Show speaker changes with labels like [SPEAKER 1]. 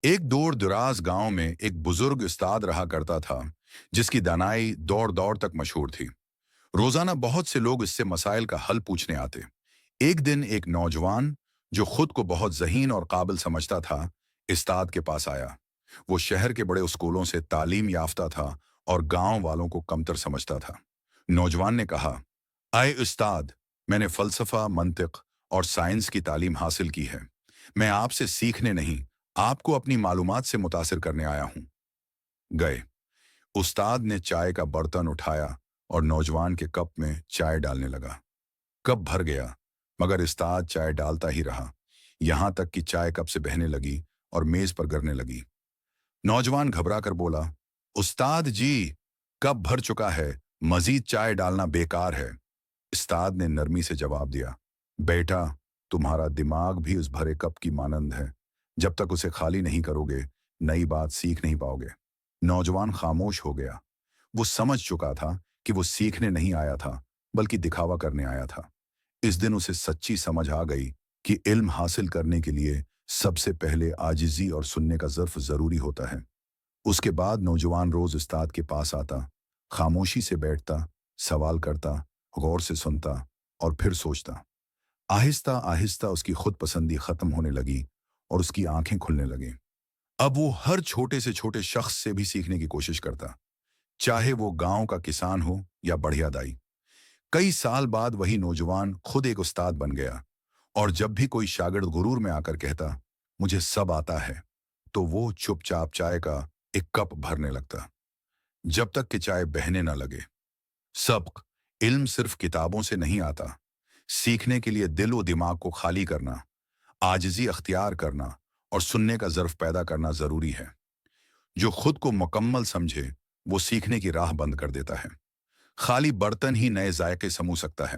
[SPEAKER 1] एक दूर दराज गांव में एक बुजुर्ग उस्ताद रहा करता था जिसकी दानाई दौड़ दौड़ तक मशहूर थी। रोजाना बहुत से लोग इससे मसाइल का हल पूछने आते। एक दिन एक नौजवान जो खुद को बहुत ज़हीन और काबिल समझता था उस्ताद के पास आया। वो शहर के बड़े स्कूलों से तालीम याफ्ता था और गांव वालों को कमतर समझता था। नौजवान ने कहा, आए उस्ताद, मैंने फलसफा, मंतिक और साइंस की तालीम हासिल की है। मैं आपसे सीखने नहीं, आपको अपनी मालूमात से मुतासिर करने आया हूं। गए। उस्ताद ने चाय का बर्तन उठाया और नौजवान के कप में चाय डालने लगा। कप भर गया, मगर उस्ताद चाय डालता ही रहा, यहां तक कि चाय कप से बहने लगी और मेज पर गिरने लगी। नौजवान घबरा कर बोला, उस्ताद जी, कप भर चुका है, मजीद चाय डालना बेकार है। उस्ताद ने नरमी से जवाब दिया, बेटा, तुम्हारा दिमाग भी उस भरे कप की मानंद है। जब तक उसे खाली नहीं करोगे, नई बात सीख नहीं पाओगे। नौजवान खामोश हो गया। वो समझ चुका था कि वो सीखने नहीं आया था, बल्कि दिखावा करने आया था। इस दिन उसे सच्ची समझ आ गई कि इल्म हासिल करने के लिए सबसे पहले आजिज़ी और सुनने का ज़र्फ ज़रूरी होता है। उसके बाद नौजवान रोज़ उस्ताद के पास आता, खामोशी से बैठता, सवाल करता, गौर से सुनता और फिर सोचता। आहिस्ता आहिस्ता उसकी खुद पसंदी ख़त्म होने लगी और उसकी आंखें खुलने लगीं। अब वो हर छोटे से छोटे शख्स से भी सीखने की कोशिश करता, चाहे वो गांव का किसान हो या बढ़िया दाई। कई साल बाद वही नौजवान खुद एक उस्ताद बन गया, और जब भी कोई शागिर्द गुरूर में आकर कहता, मुझे सब आता है, तो वो चुपचाप चाय का एक कप भरने लगता, जब तक कि चाय बहने न लगे। सबक, इल्म सिर्फ किताबों से नहीं आता। सीखने के लिए दिल व दिमाग को खाली करना, आजिज़ी अख्तियार करना और सुनने का ज़र्फ पैदा करना ज़रूरी है। जो खुद को मुकम्मल समझे, वो सीखने की राह बंद कर देता है। खाली बर्तन ही नए जायके समूह सकता है।